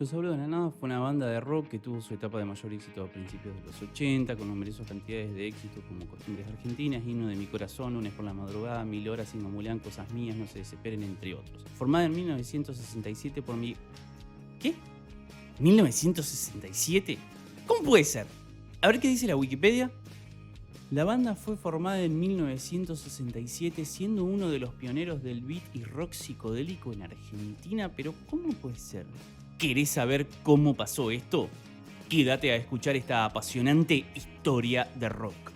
Los Abuelos de la Nada fue una banda de rock que tuvo su etapa de mayor éxito a principios de los 80, con numerosas cantidades de éxitos como Costumbres Argentinas, Himno de mi Corazón, Lunes por la Madrugada, 1000 horas, Sin Mulán, Cosas Mías, No se desesperen, entre otros. Formada en 1967 por mi... ¿Qué? ¿1967? ¿Cómo puede ser? A ver qué dice la Wikipedia. La banda fue formada en 1967, siendo uno de los pioneros del beat y rock psicodélico en Argentina, pero ¿cómo puede ser? ¿Querés saber cómo pasó esto? Quédate a escuchar esta apasionante historia de rock.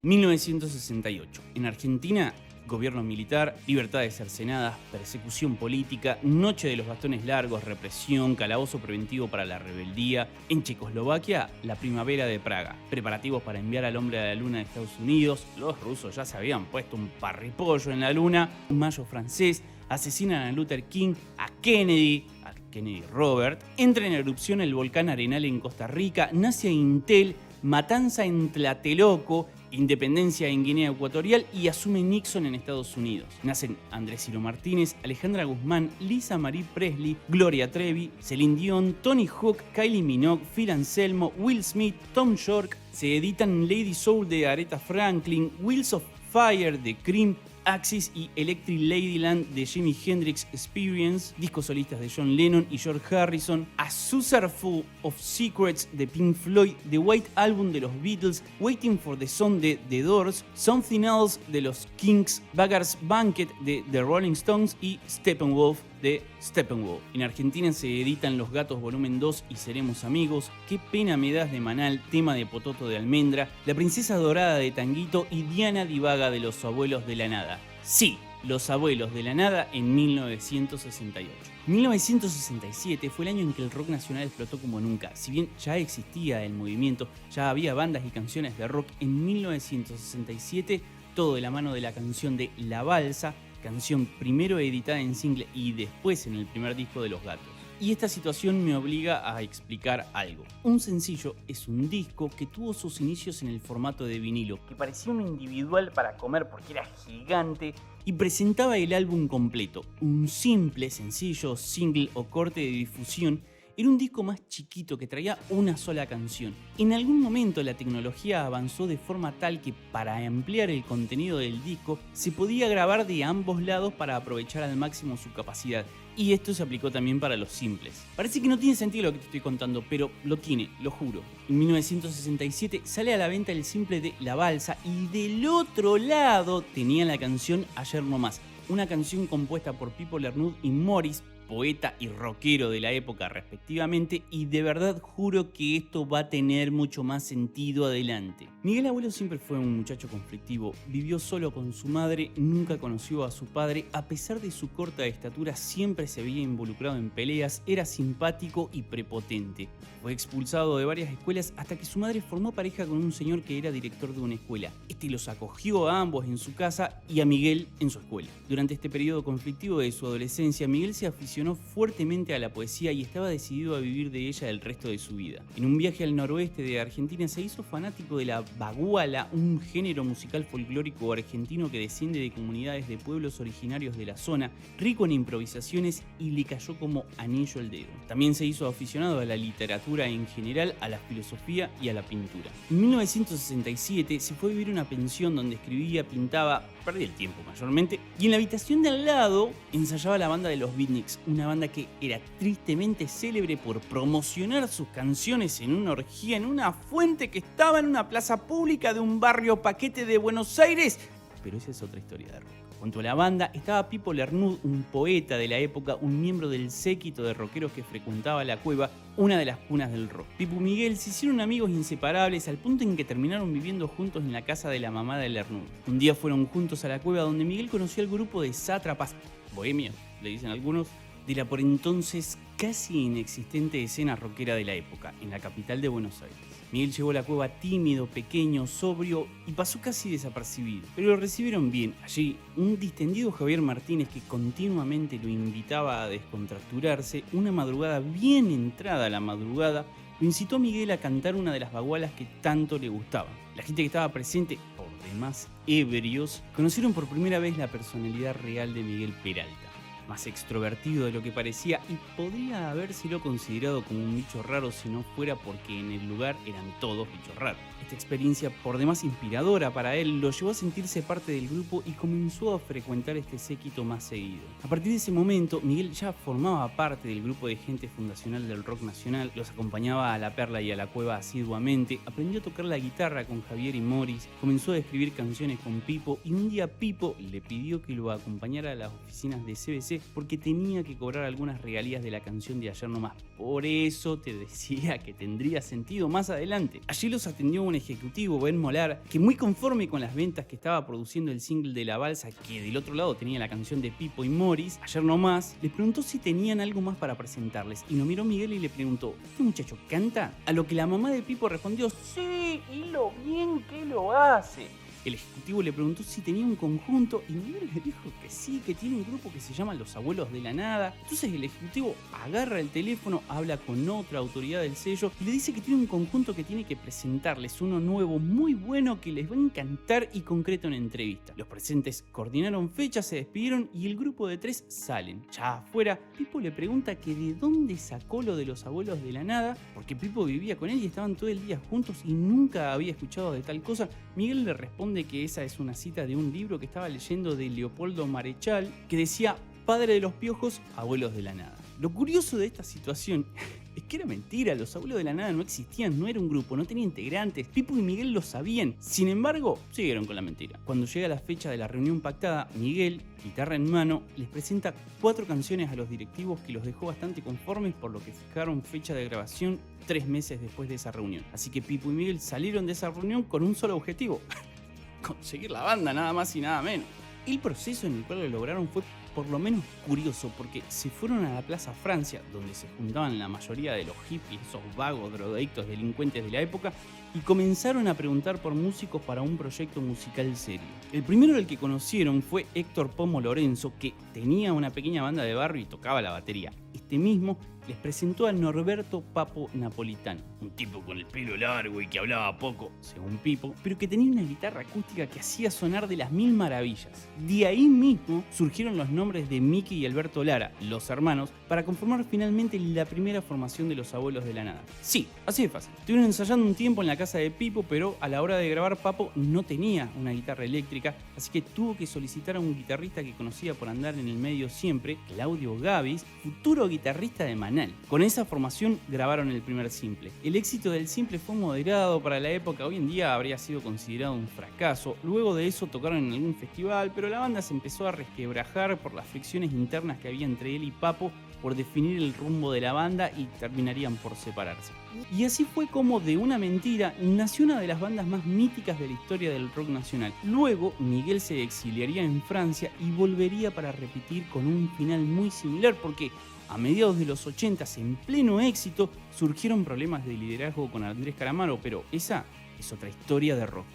1968. En Argentina, gobierno militar, libertades cercenadas, persecución política, noche de los bastones largos, represión, calabozo preventivo para la rebeldía. En Checoslovaquia, la primavera de Praga. Preparativos para enviar al hombre a la luna de Estados Unidos. Los rusos ya se habían puesto un parripollo en la luna. Un mayo francés. Asesinan a Luther King, a Kennedy Robert. Entra en erupción el volcán Arenal en Costa Rica. Nace Intel. Matanza en Tlatelolco, independencia en Guinea Ecuatorial y asume Nixon en Estados Unidos. Nacen Andrés Ciro Martínez, Alejandra Guzmán, Lisa Marie Presley, Gloria Trevi, Celine Dion, Tony Hawk, Kylie Minogue, Phil Anselmo, Will Smith, Tom York. Se editan Lady Soul de Aretha Franklin, Wheels of Fire de Cream, Axis y Electric Ladyland de Jimi Hendrix Experience, discos solistas de John Lennon y George Harrison, A Saucer Full of Secrets de Pink Floyd, The White Album de los Beatles, Waiting for the Sun de The Doors, Something Else de los Kinks, Beggar's Banquet de The Rolling Stones y Steppenwolf de Steppenwolf. En Argentina se editan Los Gatos Volumen 2 y Seremos Amigos, Qué pena me das de Manal, tema de Pototo de Almendra, La Princesa Dorada de Tanguito y Diana Divaga de Los Abuelos de la Nada. Sí, Los Abuelos de la Nada en 1968. 1967 fue el año en que el rock nacional explotó como nunca. Si bien ya existía el movimiento, ya había bandas y canciones de rock, en 1967, todo de la mano de la canción de La Balsa, canción primero editada en single y después en el primer disco de Los Gatos. Y esta situación me obliga a explicar algo. Un sencillo es un disco que tuvo sus inicios en el formato de vinilo, que parecía un individual para comer porque era gigante y presentaba el álbum completo. Un simple sencillo, single o corte de difusión era un disco más chiquito que traía una sola canción. En algún momento la tecnología avanzó de forma tal que para ampliar el contenido del disco se podía grabar de ambos lados para aprovechar al máximo su capacidad. Y esto se aplicó también para los simples. Parece que no tiene sentido lo que te estoy contando, pero lo tiene, lo juro. En 1967 sale a la venta el simple de La Balsa y del otro lado tenía la canción Ayer No Más, una canción compuesta por Pipo Lernud y Morris, poeta y rockero de la época respectivamente, y de verdad juro que esto va a tener mucho más sentido adelante. Miguel Abuelo siempre fue un muchacho conflictivo, vivió solo con su madre, nunca conoció a su padre, a pesar de su corta estatura siempre se veía involucrado en peleas, era simpático y prepotente. Fue expulsado de varias escuelas hasta que su madre formó pareja con un señor que era director de una escuela. Este los acogió a ambos en su casa y a Miguel en su escuela. Durante este periodo conflictivo de su adolescencia, Miguel se aficionó fuertemente a la poesía y estaba decidido a vivir de ella el resto de su vida. En un viaje al noroeste de Argentina se hizo fanático de la baguala, un género musical folclórico argentino que desciende de comunidades de pueblos originarios de la zona, rico en improvisaciones, y le cayó como anillo al dedo. También se hizo aficionado a la literatura en general, a la filosofía y a la pintura. En 1967 se fue a vivir a una pensión donde escribía, pintaba, perdía el tiempo mayormente, y en la habitación de al lado ensayaba la banda de los Beatniks, una banda que era tristemente célebre por promocionar sus canciones en una orgía en una fuente que estaba en una plaza pública de un barrio paquete de Buenos Aires. Pero esa es otra historia de rock. Junto a la banda estaba Pipo Lernud, un poeta de la época, un miembro del séquito de rockeros que frecuentaba la cueva, una de las cunas del rock. Pipo y Miguel se hicieron amigos inseparables al punto en que terminaron viviendo juntos en la casa de la mamá de Lernud. Un día fueron juntos a la cueva donde Miguel conoció al grupo de sátrapas, bohemios, le dicen algunos, de la por entonces casi inexistente escena rockera de la época, en la capital de Buenos Aires. Miguel llegó a la cueva tímido, pequeño, sobrio y pasó casi desapercibido, pero lo recibieron bien. Allí, un distendido Javier Martínez, que continuamente lo invitaba a descontracturarse, una madrugada bien entrada a la madrugada, lo incitó a Miguel a cantar una de las bagualas que tanto le gustaba. La gente que estaba presente, por demás ebrios, conocieron por primera vez la personalidad real de Miguel Peralta. más extrovertido de lo que parecía y podría habérselo considerado como un bicho raro si no fuera porque en el lugar eran todos bichos raros. Esta experiencia, por demás inspiradora para él, lo llevó a sentirse parte del grupo y comenzó a frecuentar este séquito más seguido. A partir de ese momento, Miguel ya formaba parte del grupo de gente fundacional del rock nacional, los acompañaba a La Perla y a La Cueva asiduamente, aprendió a tocar la guitarra con Javier y Morris, comenzó a escribir canciones con Pipo y un día Pipo le pidió que lo acompañara a las oficinas de CBC porque tenía que cobrar algunas regalías de la canción de Ayer No Más. Por eso te decía que tendría sentido más adelante. Allí los atendió un ejecutivo, Ben Molar, que muy conforme con las ventas que estaba produciendo el single de La Balsa, que del otro lado tenía la canción de Pipo y Morris, Ayer No Más, le preguntó si tenían algo más para presentarles y lo miró Miguel y le preguntó: ¿este muchacho canta? A lo que la mamá de Pipo respondió: sí, y lo bien que lo hace. El ejecutivo le preguntó si tenía un conjunto y Miguel le dijo que sí, que tiene un grupo que se llama Los Abuelos de la Nada. Entonces el ejecutivo agarra el teléfono, habla con otra autoridad del sello y le dice que tiene un conjunto que tiene que presentarles, uno nuevo muy bueno que les va a encantar y concreta una entrevista. Los presentes coordinaron fechas, se despidieron y el grupo de 3 salen. Ya afuera, Pipo le pregunta que de dónde sacó lo de Los Abuelos de la Nada, porque Pipo vivía con él y estaban todo el día juntos y nunca había escuchado de tal cosa. Miguel le responde que esa es una cita de un libro que estaba leyendo de Leopoldo Marechal que decía: padre de los piojos, abuelos de la nada. Lo curioso de esta situación es que era mentira, Los Abuelos de la Nada no existían, no era un grupo, no tenía integrantes, Pipo y Miguel lo sabían. Sin embargo, siguieron con la mentira. Cuando llega la fecha de la reunión pactada, Miguel, guitarra en mano, les presenta 4 canciones a los directivos que los dejó bastante conformes, por lo que fijaron fecha de grabación 3 meses después de esa reunión. Así que Pipo y Miguel salieron de esa reunión con un solo objetivo: conseguir la banda, nada más y nada menos. El proceso en el cual lo lograron fue por lo menos curioso, porque se fueron a la Plaza Francia, donde se juntaban la mayoría de los hippies, esos vagos, drogadictos, delincuentes de la época, y comenzaron a preguntar por músicos para un proyecto musical serio. El primero del que conocieron fue Héctor Pomo Lorenzo, que tenía una pequeña banda de barrio y tocaba la batería. Este mismo les presentó a Norberto Papo Napolitano, un tipo con el pelo largo y que hablaba poco, según Pipo, pero que tenía una guitarra acústica que hacía sonar de las mil maravillas. De ahí mismo surgieron los nombres de Miki y Alberto Lara, los hermanos, para conformar finalmente la primera formación de Los Abuelos de la Nada. Sí, así de fácil. Estuvieron ensayando un tiempo en la casa de Pipo, pero a la hora de grabar Papo no tenía una guitarra eléctrica, así que tuvo que solicitar a un guitarrista que conocía por andar en el medio siempre, Claudio Gavis, futuro guitarrista de Maná. Con esa formación grabaron el primer simple. El éxito del simple fue moderado para la época, hoy en día habría sido considerado un fracaso. Luego de eso tocaron en algún festival, pero la banda se empezó a resquebrajar por las fricciones internas que había entre él y Papo por definir el rumbo de la banda y terminarían por separarse. Y así fue como de una mentira nació una de las bandas más míticas de la historia del rock nacional. Luego Miguel se exiliaría en Francia y volvería para repetir con un final muy similar, porque a mediados de los 80, en pleno éxito, surgieron problemas de liderazgo con Andrés Calamaro, pero esa es otra historia de rock.